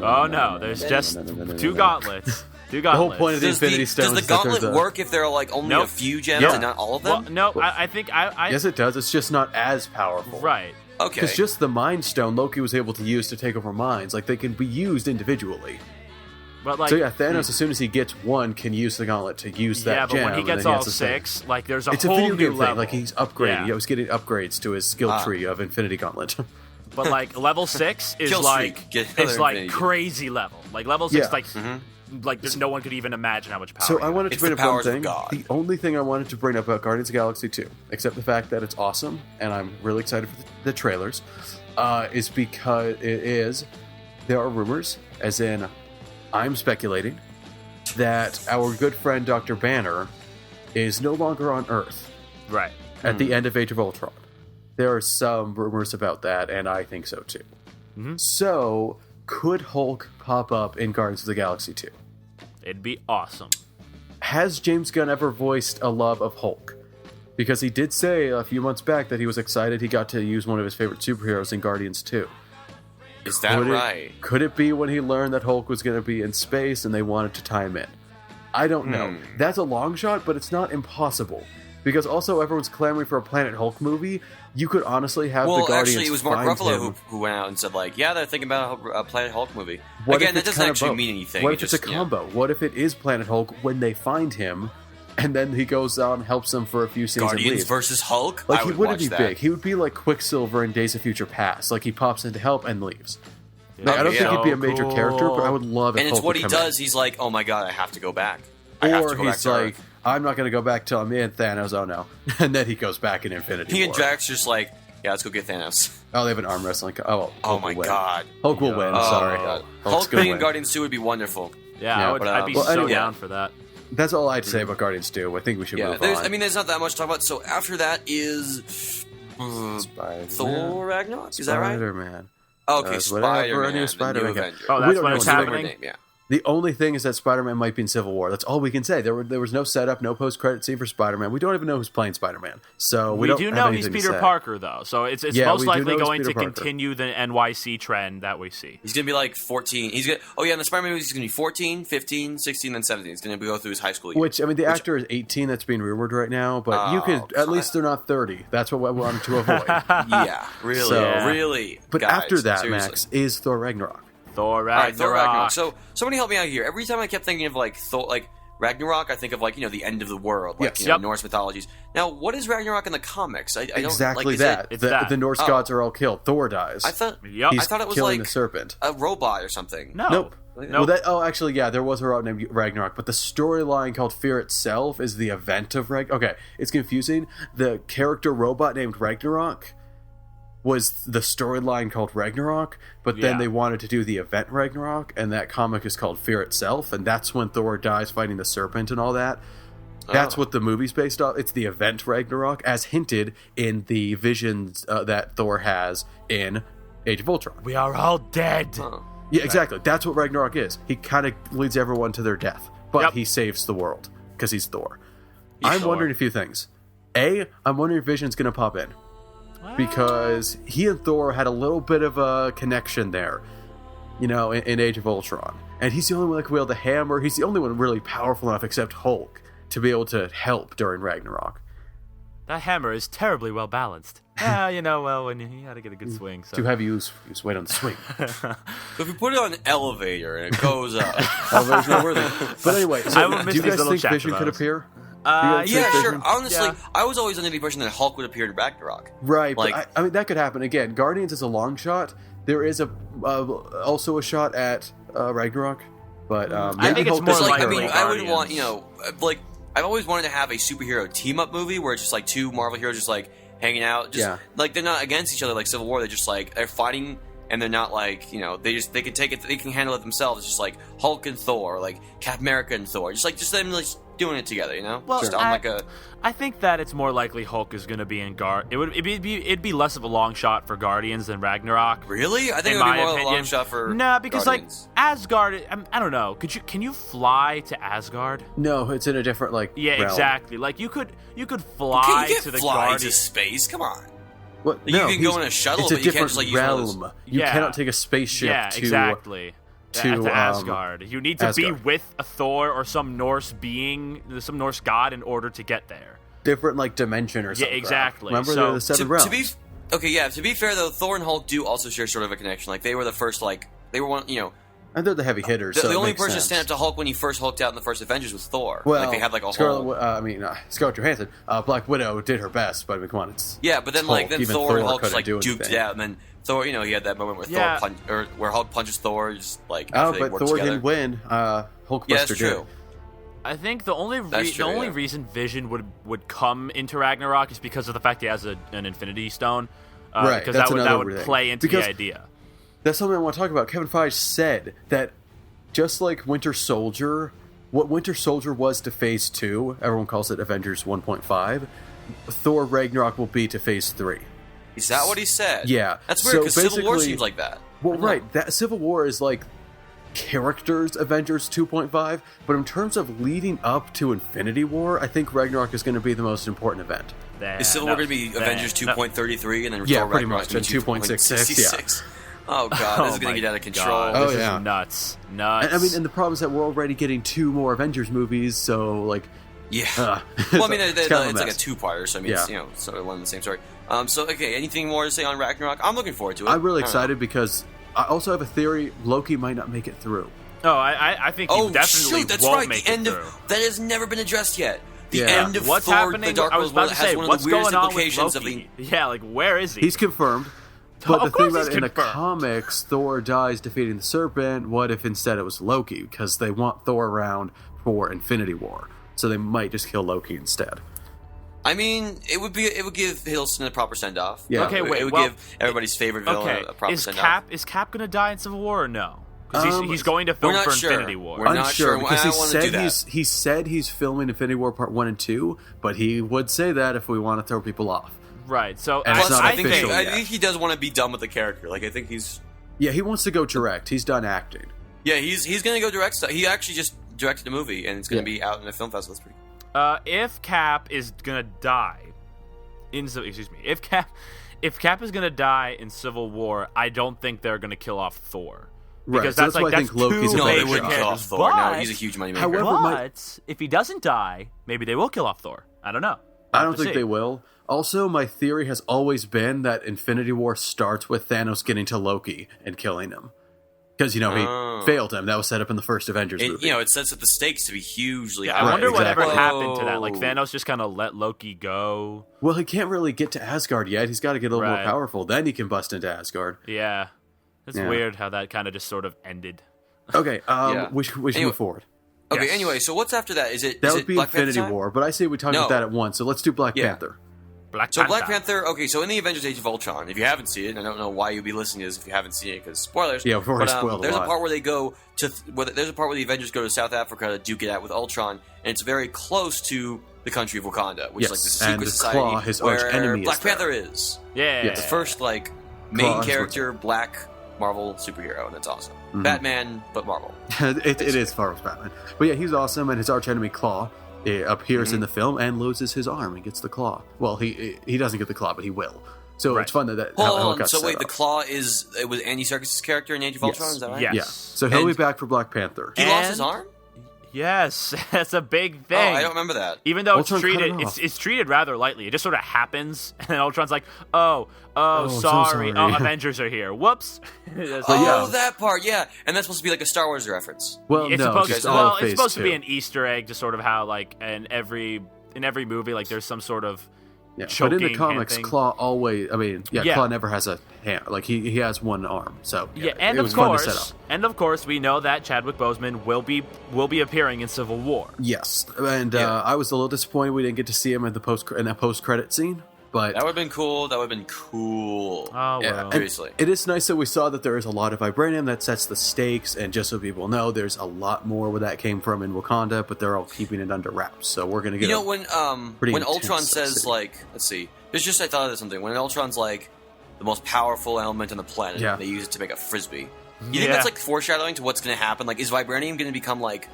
Oh no, there's just 2 gauntlets. 2 gauntlets. The whole point of the Infinity Stones. Does the gauntlet work if there are like only a few gems and not all of them? Well, no, I think I. Yes, it does. It's just not as powerful. Right. Okay. Because just the Mind Stone Loki was able to use to take over minds, like they can be used individually. But like, So yeah, Thanos, as soon as he gets one, can use the gauntlet to use that gem. Yeah, but when he gets and then all has to 6, like there's a it's a whole video new game thing. level. Like he's upgrading. Yeah. He was getting upgrades to his skill tree of Infinity Gauntlet. But like level 6 is Kill like streak. Get another it's like Infinity. crazy level. Like level 6, Yeah. like there's no one could even imagine how much power. So I wanted to It's bring the up one powers of thing. God. The only thing I wanted to bring up about Guardians of the Galaxy 2, except the fact that it's awesome and I'm really excited for the trailers, is because there are rumors, as in I'm speculating, that our good friend Dr. Banner is no longer on Earth right. at the end of Age of Ultron. There are some rumors about that, and I think so too. So, could Hulk pop up in Guardians of the Galaxy 2? It'd be awesome. Has James Gunn ever voiced a love of Hulk? Because he did say a few months back that he was excited he got to use one of his favorite superheroes in Guardians 2. Is that right? Could it be when he learned that Hulk was going to be in space and they wanted to tie him in? I don't know. That's a long shot, but it's not impossible. Because also everyone's clamoring for a Planet Hulk movie. You could honestly have the Guardians actually, it was Mark find Ruffalo him. who went out and said, like, yeah, they're thinking about a Planet Hulk movie. What Again, if that it's doesn't kind of actually both? mean anything. What It if it's a just, combo? What if it is Planet Hulk when they find him, and then he goes out and helps them for a few scenes and Guardians leaves? versus Hulk? Like, I he would wouldn't watch be that. big. He would be like Quicksilver in Days of Future Past. Like, he pops in to help and leaves. Like, I don't Okay, think yeah. he'd be a major character, but I would love if And it's Hulk what would he come does. He's like, oh my god, I have to go back. I have to Or go back he's to like, Earth. I'm not going to go back till I'm in Thanos. Oh no. And then he goes back in Infinity He War. and Drax just like, yeah, let's go get Thanos. Oh, they have an arm wrestling. Oh, Oh Hulk my will win. god. Hulk will win. Oh Sorry. my god. Hulk's Hulk gonna being in win. Guardians 2 would be wonderful. Yeah, Yeah, I'd be well, so anyway. down for that. That's all I'd say about Guardians 2. I think we should move there's, on. I mean, there's not that much to talk about. So after that is Spider-Man. Thor Ragnarok. Is that right? Spider-Man. Okay, whatever Spider-Man. a new The Spider-Man new guy. Avenger. Oh, We that's don't when know it's his happening? Name, yeah. The only thing is that Spider-Man might be in Civil War. That's all we can say. There was no setup, no post-credit scene for Spider-Man. We don't even know who's playing Spider-Man. So we don't do have know he's anything to Peter say. Parker, though, so it's Yeah, most we do likely know he's going Peter to Parker. continue the NYC trend that we see. He's going to be like 14. He's gonna, oh, yeah, in the Spider-Man movies, he's going to be 14, 15, 16, then 17. He's going to go through his high school year. Which, I mean, the actor is 18. That's being rumored right now. But you could, at least they're not 30. That's what we wanted to avoid. Yeah, really, So- really. But guys, after that, seriously. Max, is Thor Ragnarok. Thor All right, Thor Ragnarok. Ragnarok. So somebody help me out here. Every time I kept thinking of like Thor, like Ragnarok, I think of like the end of the world, like Yes. Yep. Norse mythologies. Now, what is Ragnarok in the comics? I don't Exactly like, is that. It's The, that. the Norse gods are all killed. Thor dies. I thought Yep. He's I thought it was killing like the serpent. a robot or something. No. Nope. Nope. Well, actually, yeah, there was a robot named Ragnarok, but the storyline called Fear itself is the event of Ragnarok. Okay, it's confusing. The character robot named Ragnarok was the storyline called Ragnarok, but then Yeah. they wanted to do the event Ragnarok, and that comic is called Fear itself, and that's when Thor dies fighting the serpent and all that. That's what the movie's based off. It's the event Ragnarok, as hinted in the visions that Thor has in Age of Ultron. We are all dead. Huh. Yeah, exactly. That's what Ragnarok is. He kind of leads everyone to their death, but he saves the world because he's Thor. I'm wondering a few things. I'm wondering if Vision's going to pop in. Because he and Thor had a little bit of a connection there, in Age of Ultron. And he's the only one that can wield the hammer. He's the only one really powerful enough, except Hulk, to be able to help during Ragnarok. That hammer is terribly well balanced. When you gotta get a good swing. So. Too heavy, use weight on the swing. So if you put it on an elevator and it goes up, Elevator's not worth it. But anyway, do you guys think Vision could appear? Yeah, sure. Honestly, I was always under the impression that Hulk would appear in Ragnarok. Right, but I mean, that could happen. Again, Guardians is a long shot. There is also a shot at Ragnarok. But I think it's more likely. I would want, I've always wanted to have a superhero team-up movie where it's just, two Marvel heroes just, hanging out. Just, they're not against each other like Civil War. They're just, they're fighting, and they're not, they can take it, they can handle it themselves. It's just, Hulk and Thor, Captain America and Thor. Just them, doing it together, Well, just I think that it's more likely Hulk is going to be in It'd be less of a long shot for Guardians than Ragnarok. Really? I think it would be more of a long shot for because Guardians. Asgard. I don't know. Can you fly to Asgard? No, it's in a different realm. Exactly. You could fly to the Guardians to space. Come on. What? You can go in a shuttle, it's but you can't just realm. You cannot take a spaceship to exactly. To Asgard. You need to be Asgard. with a Thor or some Norse being, some Norse god in order to get there. Different dimension or something. Yeah, exactly. Remember so, the seven realms. To be fair though, Thor and Hulk do also share sort of a connection. They were the first they were one, and they're the heavy hitters. The only person to stand up to Hulk when he first hulked out in the first Avengers was Thor. Well, they had a Scarlett Johansson, Black Widow did her best, but come on, it's but then Hulk. then Even Thor and Hulk just duked it out, and then Thor, he had that moment where where Hulk punches Thor, just but Thor didn't win. Hulkbuster that's true. did. I think the only reason Vision would come into Ragnarok is because of the fact he has an Infinity Stone. Right, because that would play into the idea. That's something I want to talk about. Kevin Feige said that just like Winter Soldier, what Winter Soldier was to Phase 2, everyone calls it Avengers 1.5, Thor Ragnarok will be to Phase 3. Is that what he said? Yeah. That's weird, because Civil War seems like that. Well, right. That Civil War is characters Avengers 2.5, but in terms of leading up to Infinity War, I think Ragnarok is going to be the most important event. Is Civil War going to be Avengers 2.33 and then Thor pretty much, and 2.66, Oh god, this is going to get out of control. This is nuts. And the problem is that we're already getting 2 more Avengers movies, so well, it's like a two-parter, so it's sort of one and the same story. Anything more to say on Ragnarok? I'm looking forward to it. I'm really excited because I also have a theory: Loki might not make it through. Oh, I think he definitely won't make it through. That has never been addressed yet. The end of what's Thor, happening? The Dark I was about to say, has one what's of the weirdest going on with implications Loki? Where is he? He's confirmed. But Of the course thing about he's in the confirmed. comics, Thor dies defeating the Serpent. What if instead it was Loki? Because they want Thor around for Infinity War, so they might just kill Loki instead. I mean, it would give Hiddleston a proper send off. Yeah. Okay, wait. It would give everybody's favorite villain a proper send off. Is Cap going to die in Civil War or no? Because he's going to film we're not for sure. Infinity War. We're not sure. because I want to do that. he said he's filming Infinity War Part 1 and 2, but he would say that if we want to throw people off. Right. So And it's Plus, not I think official I yet. think he does want to be done with the character. I think he's Yeah, he wants to go direct. He's done acting. he's going to go direct stuff. He actually just directed a movie, and it's going to be out in a film festival. That's pretty cool. If Cap is going to die if Cap is going to die in Civil War, I don't think they're going to kill off Thor. Right, Because so that's why I think Loki's two a No, they major wouldn't kill off characters. Thor. No, But- he's a huge moneymaker. However, But if he doesn't die, maybe they will kill off Thor. I don't know. I don't think they will. Also, my theory has always been that Infinity War starts with Thanos getting to Loki and killing him. Because, he failed him. That was set up in the first Avengers movie. It sets up the stakes to be hugely high. I wonder whatever exactly. happened to that. Like Thanos just kind of let Loki go. Well, he can't really get to Asgard yet. He's got to get a little more Right. powerful. Then he can bust into Asgard. Yeah. It's Yeah. weird how that kind of just sort of ended. Okay, we should move forward. Okay, Yes. Anyway, so what's after that? Is it That is would it be Black Panther Infinity time? War, but I say we talk about that at once. So let's do Black Yeah. Panther. So Black Panther, okay, so in the Avengers Age of Ultron, if you haven't seen it, I don't know why you'd be listening to this if you haven't seen it, because spoilers. Yeah, we've already spoiled there's a lot. part where they go to, there's a part where the Avengers go to South Africa to duke it out with Ultron, and it's very close to the country of Wakanda, which is like the secret and society Claw, his where arch enemy, Black is there. Panther is. Yeah. The first, like, Claw main is character, black Marvel superhero, and it's awesome. Mhm. Batman, but Marvel. it is Marvel's Batman. But yeah, he's awesome, and his arch enemy Claw appears in the film and loses his arm and gets the claw. Well, he doesn't get the claw, but he will. So Right. it's fun that Hold how it on, got so set wait, up. the Claw it was Andy Serkis' character in Age of Ultron, is that right? Yes. Yeah. So he'll And- be back for Black Panther. He lost his And- arm? Yes, that's a big Oh, thing. I don't remember that. Even though Ultron cut it off. it's treated rather lightly. It just sort of happens, and then Ultron's like, "Oh, so sorry. sorry." Oh, Avengers are here. Whoops." That's Oh, like, yeah. that part, yeah. And that's supposed to be like a Star Wars reference. Well, it's no, supposed just to, all well, of it's phase supposed to be 2. an Easter egg, just sort of how like in every movie, like there's some sort of Yeah, but in choking the hand comics, thing. Claw always. I mean, Yeah. Claw never has a hand. Like he has one arm. So Yeah, and it of was fun to set course, up. we know that Chadwick Boseman will be appearing in Civil War. Yes, and Yeah. I was a little disappointed we didn't get to see him in that post credit scene. But That would have been cool. That would have been cool. Oh yeah, well. and Seriously. it is nice that we saw that there is a lot of vibranium that sets the stakes, and just so people know, there's a lot more where that came from in Wakanda, but they're all keeping it under wraps. So we're gonna get. You know, pretty when intense Ultron says, scene. like, let's see. There's just, I thought of something. When Ultron's like, the most powerful element on the planet, Yeah. they use it to make a frisbee. You think Yeah. that's, like, foreshadowing to what's going to happen? Like, is vibranium going to become, like,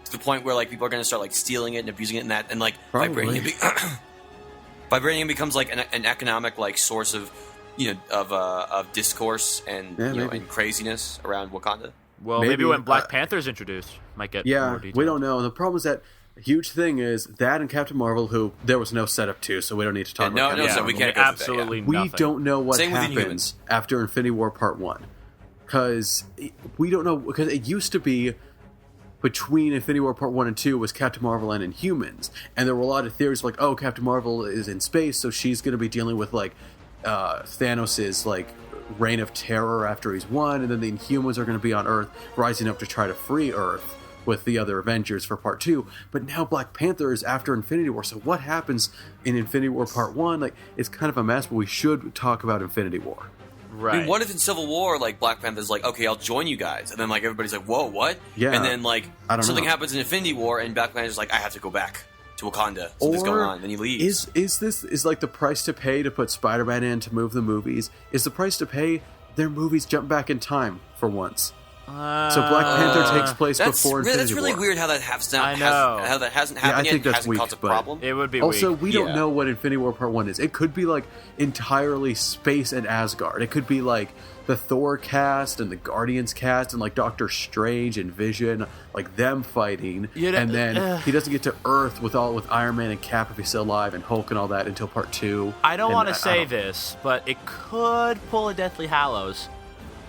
to the point where, like, people are going to start, like, stealing it and abusing it and like, Probably. vibranium becomes, like, an economic, like, source of, of discourse and, Yeah, maybe. and craziness around Wakanda? Well, maybe, maybe when Black uh, Panther's introduced, might get Yeah, more detail. we don't know. And the problem is that a huge thing is that and Captain Marvel, who there was no setup to, so we don't need to talk Yeah, about no, Captain so Marvel. we can't go through that, absolutely We nothing. don't know what Same with happens Inhumans. after Infinity War Part 1. Because we don't know, because it used to be between Infinity War Part 1 and 2 was Captain Marvel and Inhumans. And there were a lot of theories like, oh, Captain Marvel is in space, so she's going to be dealing with, like, Thanos' like, reign of terror after he's won, and then the Inhumans are going to be on Earth, rising up to try to free Earth with the other Avengers for Part 2. But now Black Panther is after Infinity War, so what happens in Infinity War Part 1? Like, it's kind of a mess, but we should talk about Infinity War. Right. I mean, what if in Civil War, like, Black Panther's like, okay, I'll join you guys. And then, like, everybody's like, whoa, what? Yeah. And then, like, I don't something know. happens in Infinity War, and Black Panther's like, I have to go back to Wakanda. Something's going on. Then he leaves. Is this like the price to pay to put Spider-Man in to move the movies? Is the price to pay their movies jump back in time for once? So Black Panther takes place before Infinity That's really War. weird how that hasn't I know. how that hasn't Yeah, I happened think yet. that's Hasn't weak, caused a but- problem. It would be Also, weak. we don't Yeah. know what Infinity War Part 1 is. It could be, like, entirely space and Asgard. It could be, like, the Thor cast and the Guardians cast and, like, Doctor Strange and Vision, like, them fighting. You know, and then he doesn't get to Earth with Iron Man and Cap if he's still alive and Hulk and all that until Part 2. I don't And want to say don't- this, but it could pull a Deathly Hallows.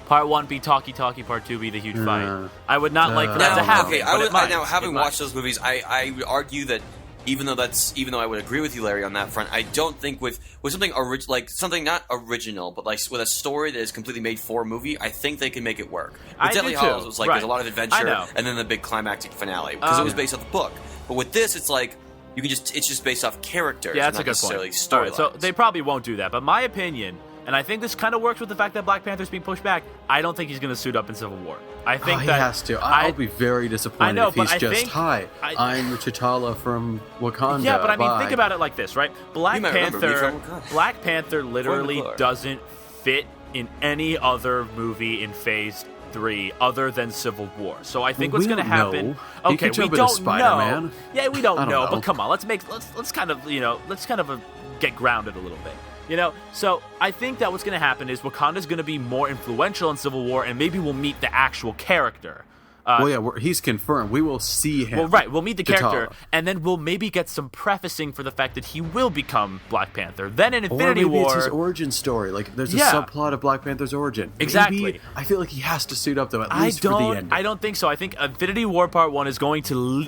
Part 1 be talky, Part 2 be the huge fight. I would not like for that to happen. Okay, but it might. now having It might. watched those movies, I would argue that even though I would agree with you, Larry, on that front, I don't think with something like something not original, but like with a story that is completely made for a movie, I think they can make it work. With I do Deathly too. Hallows, it was like Right. there's a lot of I adventure, know. and then the big climactic finale because it was based off the book. But with this, it's like it's just based off characters. Yeah, that's not a good necessarily point. All right, so storylines. they probably won't do that, but my opinion, and I think this kind of works with the fact that Black Panther's being pushed back, I don't think he's going to suit up in Civil War. I think he that has to. I'll be very disappointed I know, if he's but I just, think- hi, I'm T'Challa from Wakanda. Yeah, but I mean, bye." think about it like this, right? Black You might remember me Panther, from Wakanda. Black Panther literally Spoiler. doesn't fit in any other movie in Phase 3 other than Civil War. So I think Well, what's we going to don't happen? know. He Okay, could we jump into don't Spider-Man. know. Yeah, we I don't don't know, know. but come on, let's kind of get grounded a little bit. You know, so I think that what's going to happen is Wakanda's going to be more influential in Civil War, and maybe we'll meet the actual character. Well, yeah, he's confirmed. We will see him. Well, right. We'll meet the character, T'Challa. and then we'll maybe get some prefacing for the fact that he will become Black Panther. Then in Or Infinity maybe War, it's his origin story. Like, there's a Yeah. subplot of Black Panther's origin. Exactly. Maybe, I feel like he has to suit up, though, at I least for the don't. end. I don't think so. I think Infinity War Part 1 is going to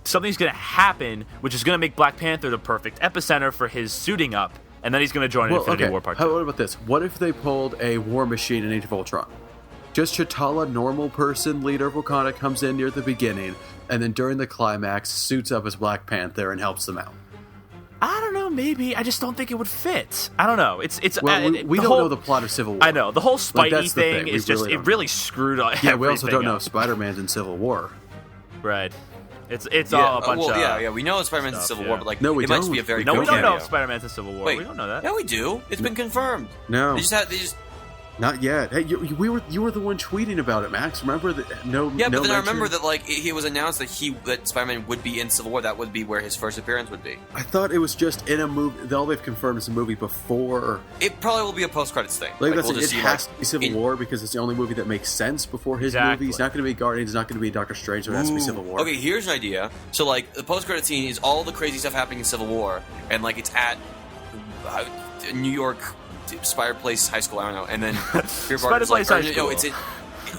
something's going to happen, which is going to make Black Panther the perfect epicenter for his suiting up, and then he's going to join in Infinity War Part 2. What about this? What if they pulled a War Machine in Age of Ultron? Just T'Challa, normal person, leader of Wakanda, comes in near the beginning, and then during the climax, suits up as Black Panther and helps them out. I don't know, maybe. I just don't think it would fit. I don't know. It's Well, we don't know the plot of Civil War. I know the whole Spidey that's the thing thing. is just it really screwed on. Yeah, we also everything don't know up. if Spider-Man's in Civil War. Right. It's all a bunch of yeah. We know Spider-Man's in stuff, Civil yeah. War, but like No, we it might don't. just be a very No, we good don't know cameo. if Spider-Man's in Civil War. Wait, We don't know that. Yeah, we do. It's been confirmed. No. They just Not yet. Hey, you were the one tweeting about it, Max. Remember that? No. yeah, no but then I mention? remember that like it was announced that Spider-Man would be in Civil War. That would be where his first appearance would be. I thought it was just in a movie. All they've confirmed is a movie before. It probably will be a post-credits thing. Like, we'll it just see, has to be Civil in- War because it's the only movie that makes sense before his Exactly. movie. It's not going to be Guardians. It's not going to be Doctor Strange. So it has to be Civil War. Okay, here's an idea. So like the post-credit scene is all the crazy stuff happening in Civil War, and like it's at New York Spider Place High School. I don't know, and then Peter Spider Parker's Place like, High no, School.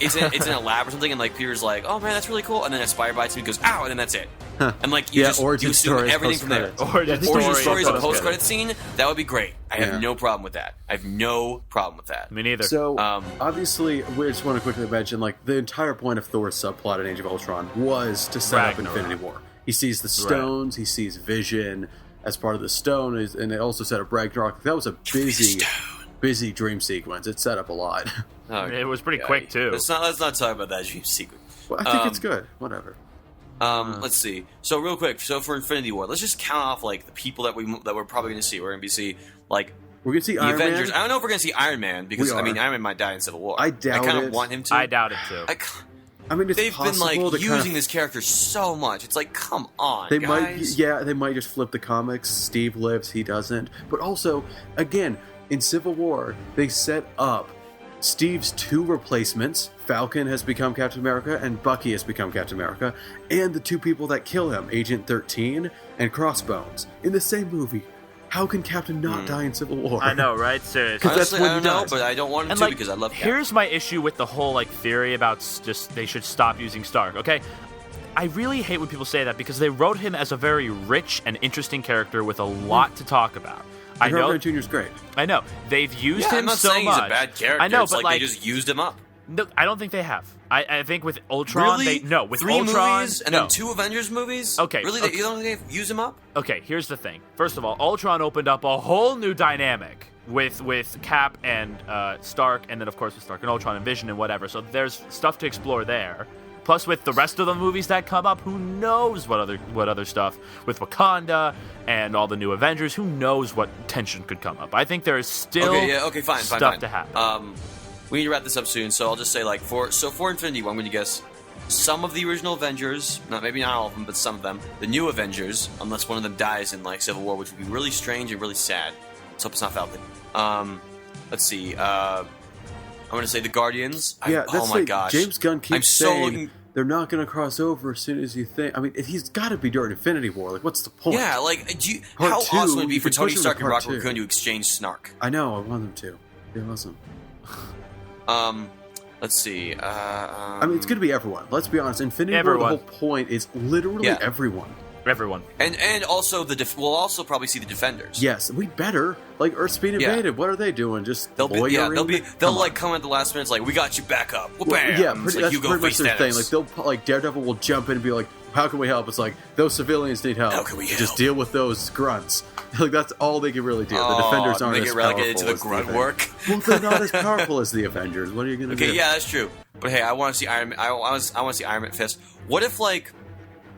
it's in a lab or something, and like Peter's like, oh man, that's really cool, and then a spider bites him, and goes, ow, and then that's it. And like you origin assume story is everything from there. post-credits. Origin story is a post-credits. post-credit scene. That would be great. I have Yeah. no problem with that. I have no problem with that. Me neither. So obviously, we just want to quickly mention, like, the entire point of Thor's subplot in Age of Ultron was to set up Ragnarok. Infinity War. He sees the stones. He sees Vision as part of the stone, and it also set up Ragnarok. That was a busy dream sequence. It set up a lot. Oh, It was pretty quick, too. Let's not talk about that dream sequence. Well, I think it's good. Whatever. Let's see. So real quick, for Infinity War, let's just count off like the people that we're probably going to see. We're going to see like We're gonna see the Iron Avengers. Man. I don't know if we're going to see Iron Man because We I mean are. Iron Man might die in Civil War. I doubt kind it. of want him to. I doubt it too. I mean, it's They've been like possible to using kind of, this character so much. It's like, come on, They guys. they might just flip the comics. Steve lives, he doesn't. But also, again, in Civil War, they set up Steve's two replacements. Falcon has become Captain America, and Bucky has become Captain America, and the two people that kill him, Agent 13 and Crossbones, in the same movie. How can Captain not die in Civil War? I know, right? Seriously. That's Honestly, when I don't he know, dies. but I don't want him And to like, because I love Cap. here's my issue with the whole like theory about just they should stop using Stark. Okay, I really hate when people say that because they wrote him as a very rich and interesting character with a lot to talk about. I Robert know, Downey Jr. is great. I know they've used Yeah, him I'm not so saying much. he's a bad character. I know, it's but like they just used him up. no, I don't think they have. I think with Ultron, Really? with 3 Ultron, movies and no. then 2 Avengers movies. Okay, really? okay. You don't think they've used him up? Okay, here's the thing. First of all, Ultron opened up a whole new dynamic with Cap and Stark, and then of course with Stark and Ultron and Vision and whatever. So there's stuff to explore there. Plus, with the rest of the movies that come up, who knows what other stuff with Wakanda and all the new Avengers? Who knows what tension could come up? I think there is still Fine. stuff to happen. We need to wrap this up soon, so I'll just say like for Infinity War, I'm going to guess some of the original Avengers, maybe not all of them, but some of them, the new Avengers, unless one of them dies in like Civil War, which would be really strange and really sad. Let's hope it's not Falcon. Let's see. I'm going to say the Guardians. Yeah, oh my gosh, James Gunn keeps I'm so saying looking. they're not going to cross over as soon as you think. I mean, he's got to be during Infinity War. Like, what's the point? Yeah, like, Part how 2, awesome would it be you for could Tony push him to Stark and part Rocket 2. Raccoon to exchange snark? I know. I want them to. They're awesome. Let's see. I mean, it's going to be everyone. Let's be honest. Infinity War, Everyone. the whole point is literally Yeah. everyone. Everyone. and also we'll also probably see the Defenders. Yes, we better. Like, Earth's being Yeah. invaded. What are they doing? Just They'll loitering? they'll like come at the last minute. It's like, we got you back up. Well, bam. Yeah, It's pretty, like, that's you go pretty much face their thing. Thanos. Like Daredevil will jump in and be like, "How can we help?" It's like those civilians need help. How can we Just help? deal with those grunts. Like, that's all they can really do. The Defenders aren't they as get relegated powerful to the as grunt Avengers. work. Well, they're not as powerful as the Avengers. What are you going to do? Okay, yeah, that's true. But hey, I want to see Iron Man. I want to see Iron Man Fist. What if like?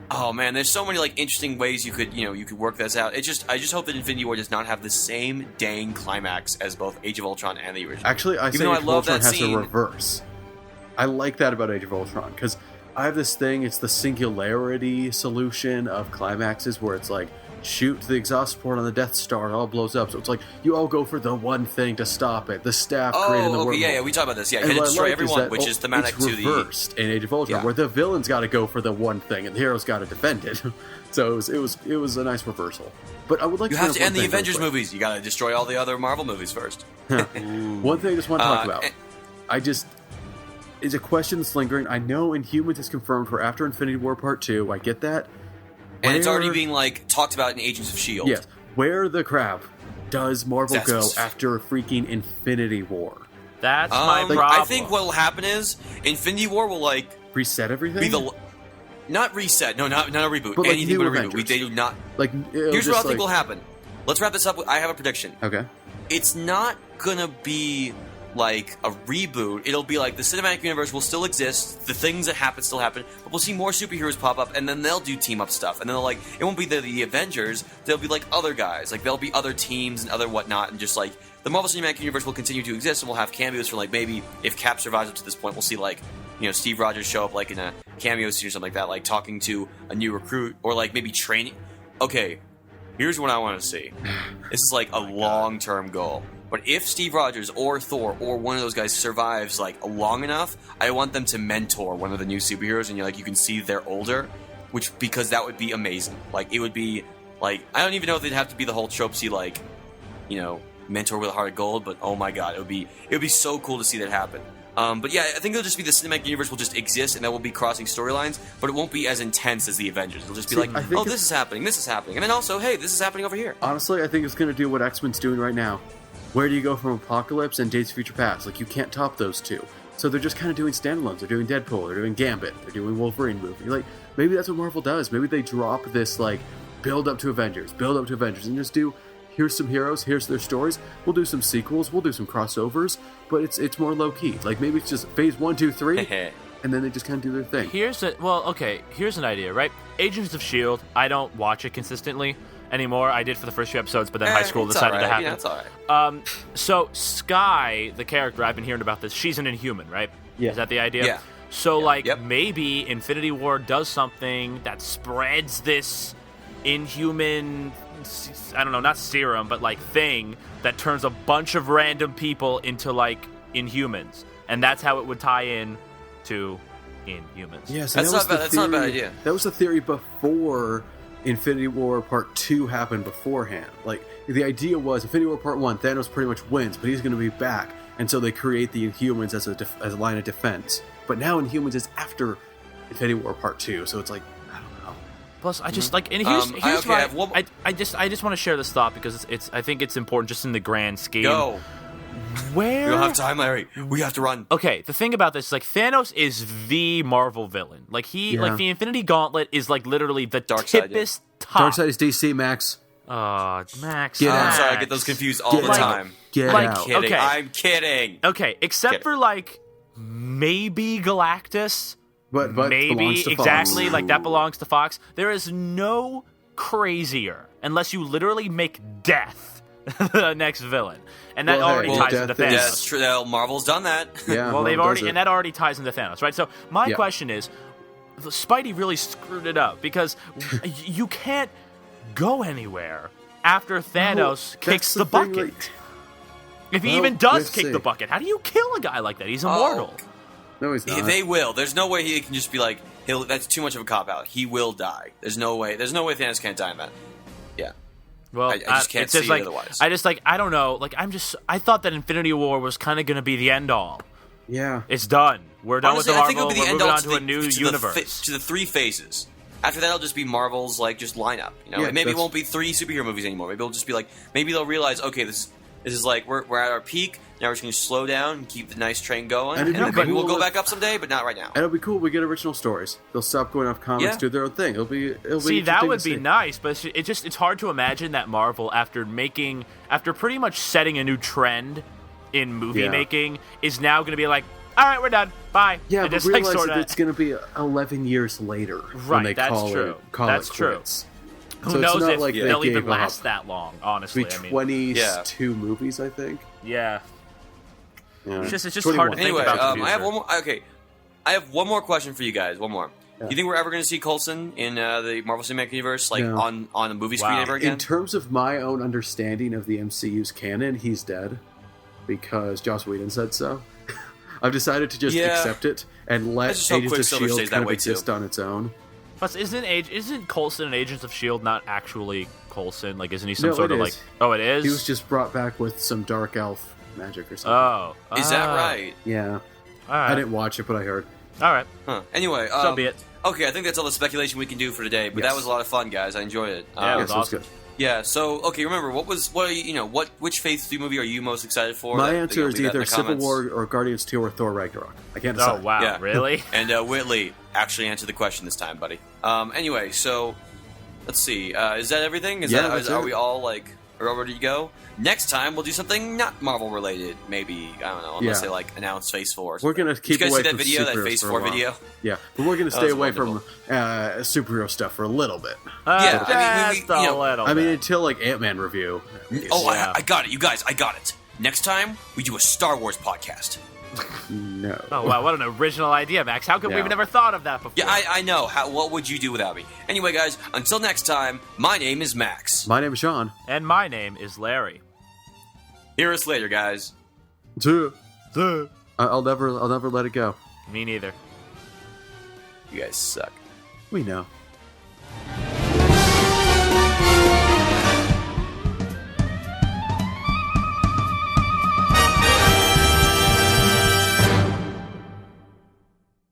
Oh man, there's so many like interesting ways you could work this out. I just hope that Infinity War does not have the same dang climax as both Age of Ultron and the original. Actually, I Even say though Age I of love Ultron that has scene- a reverse. I like that about Age of Ultron because I have this thing. It's the singularity solution of climaxes where it's like shoot the exhaust port on the Death Star, it all blows up. So it's like you all go for the one thing to stop it. The staff creating the Oh, okay, wormhole. yeah, we talked about this. Yeah, you And had to what I destroy like everyone, that, which is thematic it's to the. reversed in Age of Ultron, Yeah. where the villain's got to go for the one thing and the hero's got to defend it. So it was a nice reversal. But I would like You to have bring to up end the one thing real Avengers quick. movies. You got to destroy all the other Marvel movies first. One thing I just want to talk about. It's a question that's lingering. I know Inhumans is confirmed for after Infinity War Part 2. I get that. And it's already Where- being like talked about in Agents of S.H.I.E.L.D. Yes. Where the crap does Marvel That's- go after freaking Infinity War? That's my Like, problem. I think what will happen is Infinity War will like Reset everything? be the not reset. No, not a reboot. But, like, Anything new but a reboot. Avengers. They do not. like, Here's what I think will happen. let's wrap this up. I have a prediction. Okay. It's not gonna be like a reboot. It'll be like the cinematic universe will still exist. The things that happen still happen, but we'll see more superheroes pop up, and then they'll do team up stuff. And then like it won't be the Avengers. They'll be like other guys. Like there'll be other teams and other whatnot, and just like the Marvel Cinematic Universe will continue to exist, and we'll have cameos for like maybe if Cap survives up to this point, we'll see like Steve Rogers show up like in a cameo scene or something like that, like talking to a new recruit or like maybe training. Okay, here's what I want to see. This is like a long-term goal. But if Steve Rogers or Thor or one of those guys survives like long enough, I want them to mentor one of the new superheroes, and you can see they're older, because that would be amazing. Like it would be like I don't even know if they'd have to be the whole tropesy like, mentor with a heart of gold, but oh my god, it would be so cool to see that happen. But yeah, I think it'll just be the cinematic universe will just exist, and that will be crossing storylines, but it won't be as intense as the Avengers. It'll just be this is happening, and then also, hey, this is happening over here. Honestly, I think it's going to do what X-Men's doing right now. Where do you go from Apocalypse and Days of Future Past? Like, you can't top those two. So they're just kind of doing standalones. They're doing Deadpool, they're doing Gambit, they're doing Wolverine movie. Like, maybe that's what Marvel does. Maybe they drop this, like, build up to Avengers, and just do, here's some heroes, here's their stories. We'll do some sequels, we'll do some crossovers, but it's more low-key. Like, maybe it's just phase 1, 2, 3, and then they just kind of do their thing. Here's an idea, right? Agents of S.H.I.E.L.D., I don't watch it consistently anymore. I did for the first few episodes, but then high school decided to happen. Yeah, it's all right. So Skye, the character, I've been hearing about this, she's an Inhuman, right? Yeah. Is that the idea? Yeah. So, maybe Infinity War does something that spreads this Inhuman, I don't know, not serum, but, thing that turns a bunch of random people into, Inhumans. And that's how it would tie in to Inhumans. Yes, that's not a bad idea. That was the theory before Infinity War Part 2 happened beforehand. Like, the idea was Infinity War Part 1, Thanos pretty much wins, but he's going to be back. And so they create the Inhumans as a line of defense. But now Inhumans is after Infinity War Part 2, so it's like, I don't know. Plus, I just, and here's why I just want to share this thought because I think it's important just in the grand scheme. Go. Where? We don't have time, Larry. We have to run. Okay, the thing about this is, Thanos is the Marvel villain. The Infinity Gauntlet is, literally the tippest top. Darkseid is DC, Max. Max. Get out. I'm sorry, I get those confused all the time. Get out. Kidding. Okay. I'm kidding. Okay, except for, maybe Galactus. But maybe, exactly, that belongs to Fox. There is no crazier, unless you literally make Death the next villain. And that already ties into Thanos. Yeah, it's true. Marvel's done that. Yeah, well, they've already, and that already ties into Thanos, right? So my question is, Spidey really screwed it up because you can't go anywhere after Thanos kicks the bucket. If he even does kick the bucket, how do you kill a guy like that? He's immortal. No, he's not. They will. There's no way he can just be like, that's too much of a cop-out. He will die. There's no way Thanos can't die in that. Yeah. Well, I just can't see it otherwise. I don't know. I thought that Infinity War was kind of going to be the end-all. Yeah. It's done. We're done with the Marvel. I think it'll be the We're moving on to a new universe. To the 3 phases. After that, it'll just be Marvel's, just lineup. Maybe it won't be 3 superhero movies anymore. Maybe it'll just be maybe they'll realize, okay, this is we're at our peak. Now we're just going to slow down and keep the nice train going. And then maybe we'll go back up someday, but not right now. And it'll be cool. We get original stories. They'll stop going off comics, do their own thing. It'll be See, that would be nice, but it's hard to imagine that Marvel, after pretty much setting a new trend in movie making, is now going to be all right, we're done. Bye. Yeah, and but realize that it's going to be 11 years later when they call it quits. Who knows if they'll even last that long, honestly. It'll be 22 movies, I think. Yeah. It's just hard to think about the future. I have one more. Okay, I have one more question for you guys. One more. Yeah. Do you think we're ever going to see Coulson in the Marvel Cinematic Universe, on a movie screen ever again? In terms of my own understanding of the MCU's canon, he's dead because Joss Whedon said so. I've decided to just accept it and let Agents of S.H.I.E.L.D. kind of exist on its own. Plus, isn't Coulson in Agents of S.H.I.E.L.D. not actually Coulson? Isn't he some sort of Oh, it is? He was just brought back with some dark elf magic or something. Oh. Is that right? Yeah. All right. I didn't watch it, but I heard. All right. Huh. Anyway. So be it. Okay, I think that's all the speculation we can do for today, but that was a lot of fun, guys. I enjoyed it. Yeah, it was awesome. Good. Yeah, so, okay, remember, which Phase 3 movie are you most excited for? My answer is either Civil War or Guardians 2 or Thor Ragnarok. I can't decide. Oh, wow, yeah. Really? And Whitley actually answered the question this time, buddy. Anyway, so, let's see. Is that everything? Are we all, are all ready to go. Next time, we'll do something not Marvel related. Maybe, I don't know, unless they announce Phase 4. We're going to keep away from that video, that Phase 4 video. Yeah, but we're going to stay away from superhero stuff for a little bit. I mean, until like Ant-Man review. I got it, you guys. I got it. Next time, we do a Star Wars podcast. No. Oh, wow, what an original idea, Max. How come we've never thought of that before? Yeah, I know. What would you do without me? Anyway, guys, until next time, my name is Max. My name is Sean. And my name is Larry. Hear us later, guys. I'll never let it go. Me neither. You guys suck. We know.